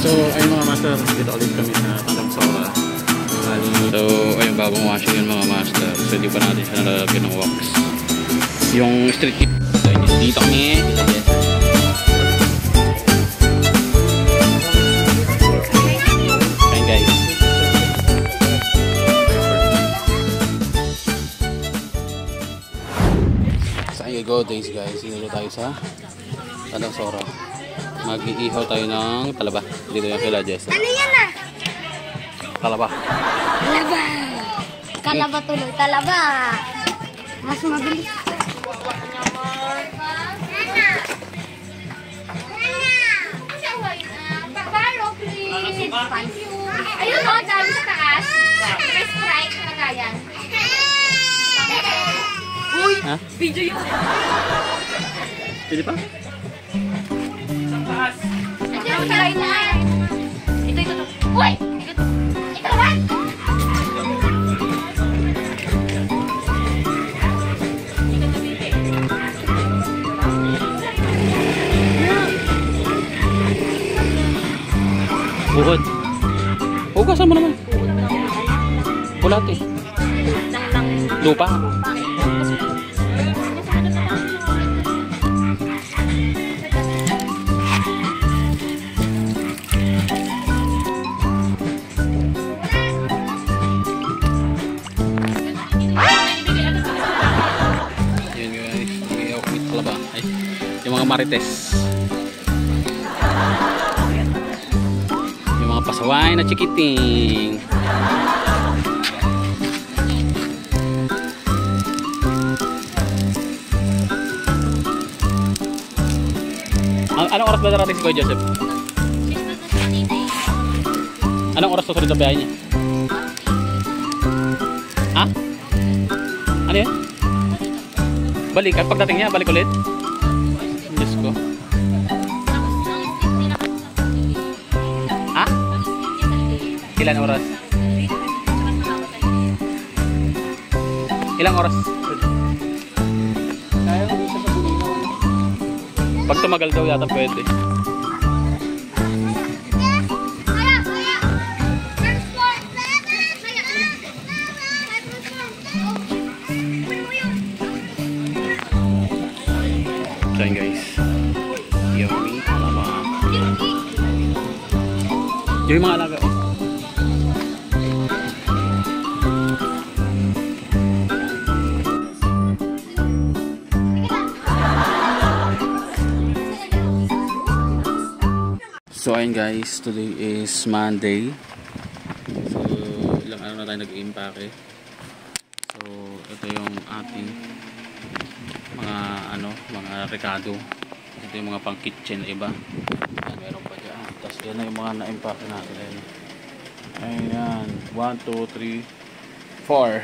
So, ayun mga master, dito ulit kami sa Tandang Sora. So, ayun, bagong washing yun mga master. So, hindi pa natin siya nalalagyan ng wax. Yung street kit. So, dito kami. Ayun guys. So, ayun, go days guys. Dito tayo sa Tandang Sora. Mag-iihaw tayo ng talaba. Dito yung kila Jessa. Ano yan ah? Talaba. Talaba. Kalaba tuloy. Talaba. Mas mabilis. Ayun o, dami sa taas. May Sprite na kaya. Uy, video yun. Pili pa? Ito na. Ito. Uy! Ito naman! Bukod. Hugasan mo naman. Pulat eh. Lupa. Yung mga marites, yung mga pasaway na chikiting. Anong oras ba darating si Kuya Joseph? Anong oras susunod ang biyahe niya? Ha? Ano yan? Balik, pagdating niya, balik ulit? Diyos ko. Ha? Ilan oras? Ilang oras? Pag tumagal daw yata pwede. So yun guys, yummy talaba. Yung mga alaga oh. So ayun guys, today is Monday. So ilang araw na tayo nag-impake. So ito yung ating mga rekado. Ito yung mga pang kitchen na iba. Ayan, meron pa dyan. Tapos yan na yung mga na-impake natin. Ayan, 1, 2, 3, 4.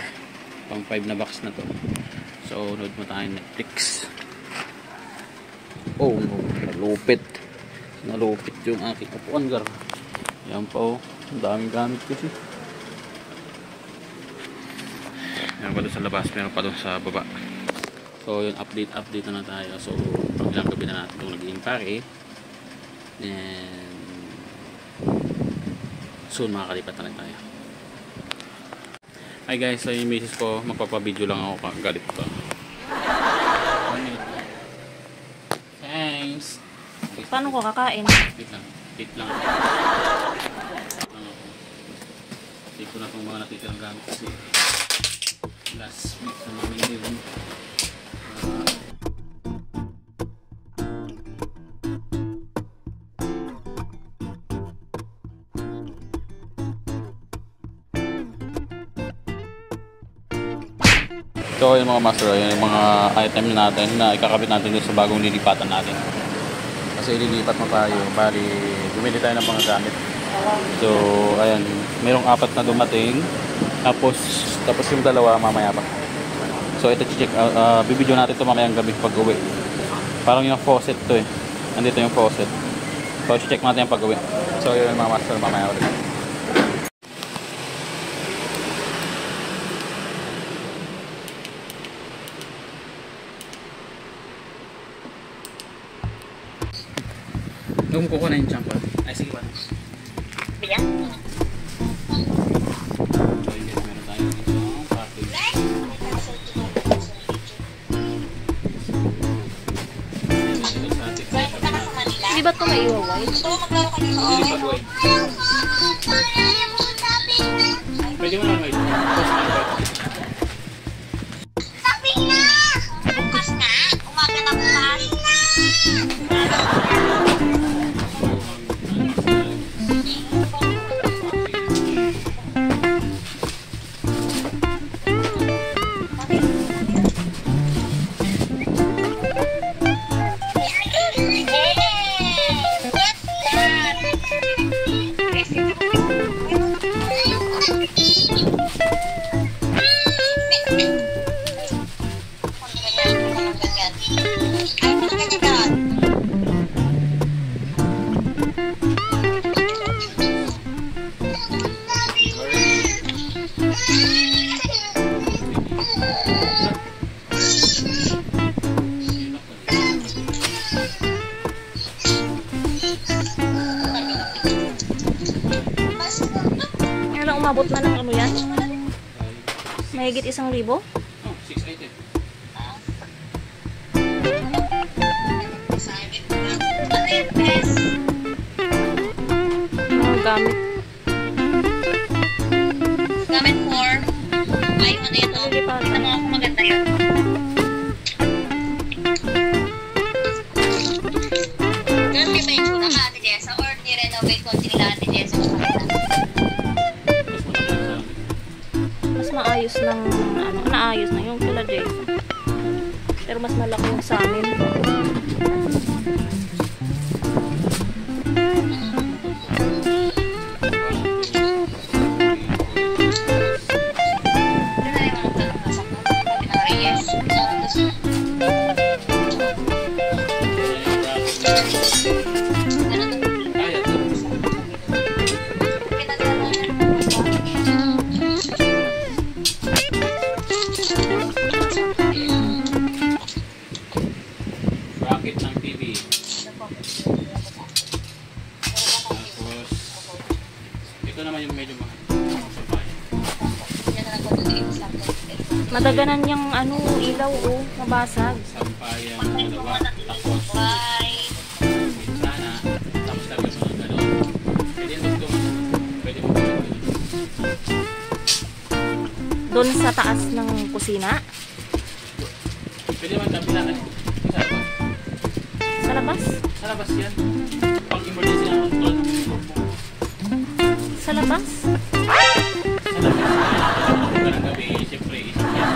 Pang 5 na box na to. So load mo tayo Netflix. Oh no, nalupit yung aking upuan gar. Yan po, ang daming gamit kasi. Yan pa doon sa labas, meron pa doon sa baba. So yun, update na tayo. So ilang gabi na natin itong nag-impake. And soon makakalipat na rin tayo. Hi guys, so yung misis ko, magpapabideo lang ako galit ko. Thanks. Paano ko kakain? Wait lang. Take ko na itong mga natitirang gamit kasi last week na namin yun. So yung mga master, yung mga item natin na ikakabit natin dun sa bagong lilipatan natin. Kasi ililipat mo tayo, bali bumili tayo ng mga gamit. So ayan, mayroong 4 na dumating. Tapos yung 2 mamaya pa. So ito check, bibidyo natin ito mamayang gabi pag uwi. Parang yung faucet to eh. Nandito yung faucet. So check natin yung pag uwi. So yun mga master, mamaya ulit. Nung kukuha na yung champa. Ay sige ba? ba yan? So, guys, meron tayo dito ng package. Dito sa ating Di ba ito may iwaway? Lilipat white. Pwede mo naman white. Sabi na! Bukas na! Umaga na bukas! Ano, umabot na ng ano yan? Mahigit 1,000? Oh, 6 item. Mga gamit. Gamit more. Ay, ano yun? Lilipat. Kita mo ako maganda yun. Ganun kayo ba yung tsura ka, Ate Jessa? Or ni-renovate konti nila, Ate Jessa? Mas maayos ng ano, naayos na yung kila Jason. Pero mas malaki yung sa amin. Doon na yung mga tanong nasa ko. Reyes. Bracket ng TV. Tapos, ito naman yung medyo mahal. Madaganan yung ano, ilaw oh, mabasag. Sampayan, dalawa. Tapos, Bye. sana. Tapos lagyan mo ng gano'n. Pwede mo ito. Pwede mo ito. Doon sa taas ng kusina. Pwede mo kapilaan. Sa labas. Sa labas. Sa labas yan. Pag emergency na tulad ng uniform mo. Sa labas. Sa labas. Pag ng gabi, siyempre, isip yan.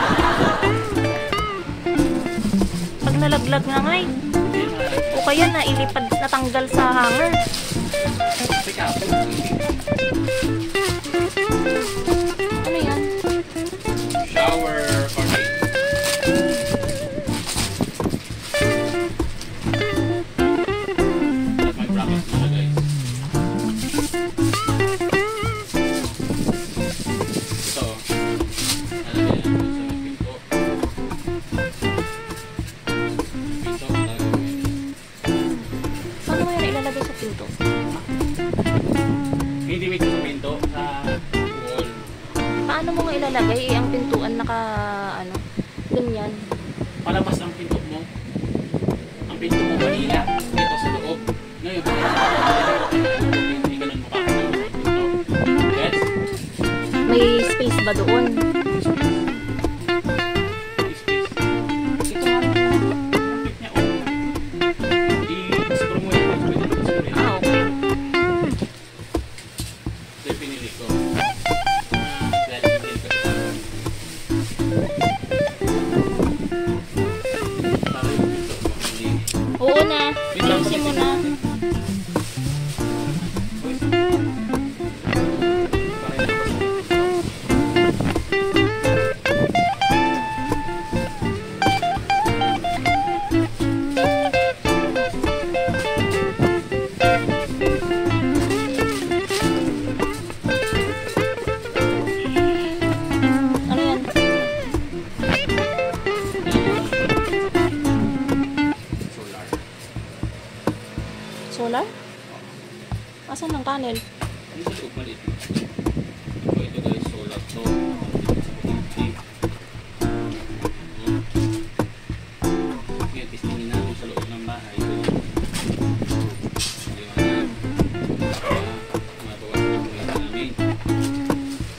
Pag nalaglag na nga eh. Hindi na. O kaya na ilipad, natanggal sa hanger. Pick up. Ano yan? Shower curtain. That's my bracket muna guys. Ito. Lalagyan natin sa may pinto. Pinto, lalagyan mo yun. Saan mo yan ilalagay sa pinto? Hindi may sa pinto, sa wall. Paano mo nga ilalagay? Eh, ang pintuan naka, ano, ganyan. Palabas ang pinto mo. Ang pinto mo kanina. Ito sa loob. Ngayon, hindi ganun mo kakagawa ng pinto. Yes? May space ba doon? Space. Ito nga ang tip niya. I-screw mo yan. Pwede mo i-screw yan. Ah, okay. Ito yung pinili ko. Dahil hindi ko ito. Para yung pinto mo hindi. Oo na. Ayusin mo na. Ano yan? Solar. Solar? Asan ang panel? Ano sa loob maliit? So ito guys, solar to. Ngayon, testingin natin sa loob ng bahay. Maliwanag. Mabawas na kulit namin.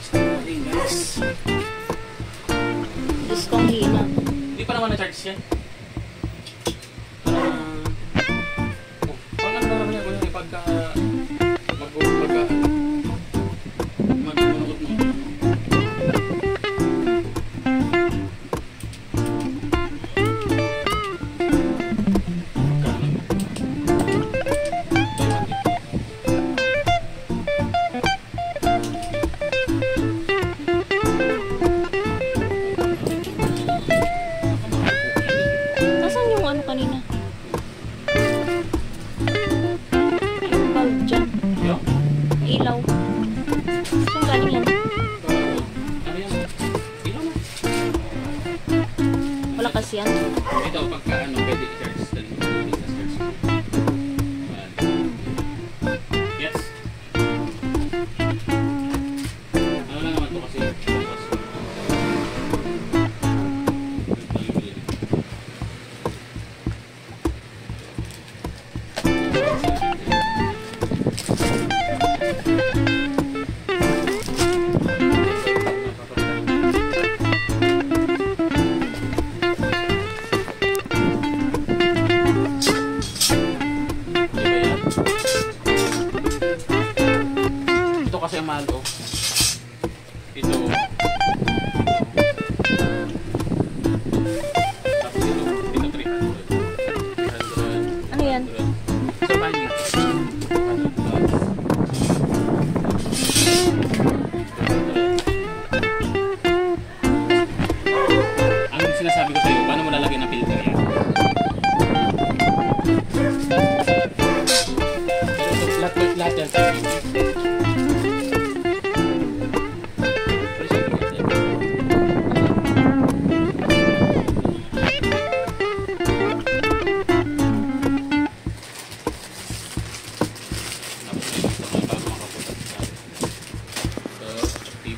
Starting guys. Diyos kong hina. Hindi pa naman na-charge yan. Pag ano naman yan, pagka magbubunuot mo. Nasaan yung ano kanina? Yung bulb dyan. Yung? Ilaw. Saan galing yan? Ano yan? Ilaw mo. Wala kasi yan. Ito, pagka ano, pwede i-charge. Dali mo sa charge. Yes. Ano lang naman to kasi. Ito kasi ang mahal oh. Ito. Tapos ito 300. Ano yan? Sa banyo. Ang sinasabi ko sa'yo, paano mo lalagyan ng filter yan? Lahat yan sa TV.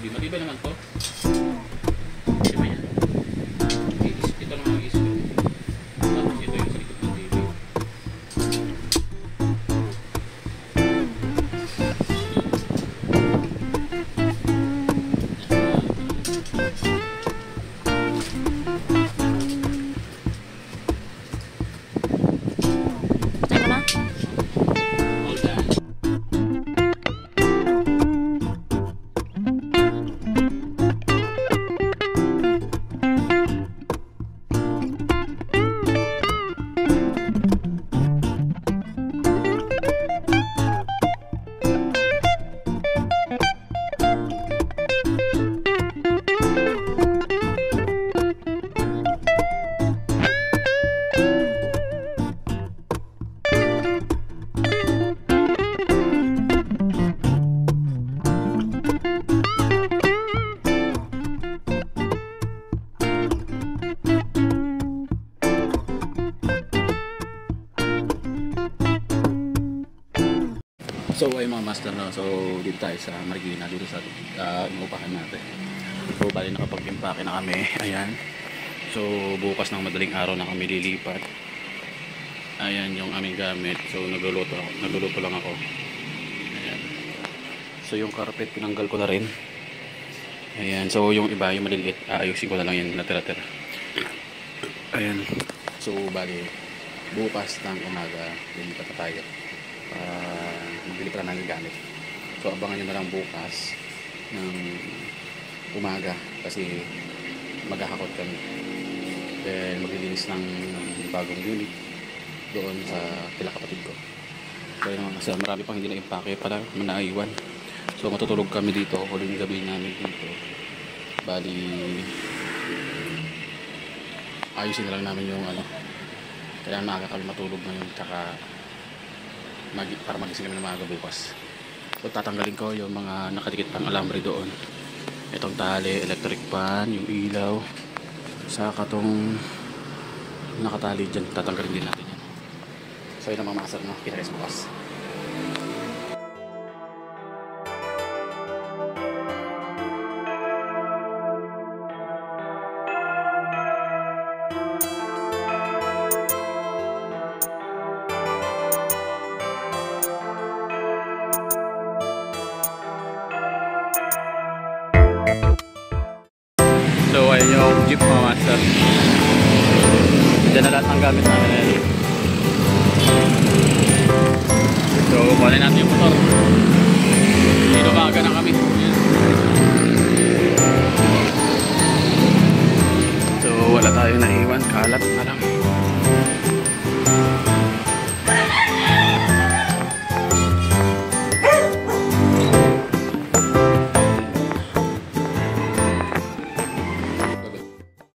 Matibay naman to. Matibay yan. Ito lang ang isip. Tapos ito yung sa likod ng TV. Ano na? All done. So ay mga master no, so dito tayo sa Marikina, dito sa inuupahan natin. So bali nakapag-impake na kami, ayan. So bukas ng madaling araw na kami lilipat. Ayan yung aming gamit, so nagluluto lang ako. Ayan. So yung carpet pinanggal ko na rin. Ayan, so yung iba, yung maliliit, aayusin ko na lang yan natira-tira. Ayan, so bali bukas ng umaga lilipat na tayo. Magbili pa ng gamit. So abangan nyo na lang bukas ng umaga kasi maghahakot kami. Then maglilinis ng bagong unit doon sa kila kapatid ko. So yun naman kasi marami pang hindi na impake pala manaiwan. So matutulog kami dito, huling gabi namin dito. Bali ayusin na lang namin yung ano. Kaya maaga kami matulog ngayon tsaka para magising kami ng maaga bukas. So tatanggalin ko yung mga nakadikit pang alambre doon. Itong tali, electric fan, yung ilaw, saka tong nakatali dyan, tatanggalin din natin yan. So yun ang mga master, no? Kita guys bukas. mga master. Diyan na lahat ng gamit namin ngayon. So, kukunin natin yung motor. Dito maaga na kami. Ayan. So, wala tayo naiwan. Kalat na lang.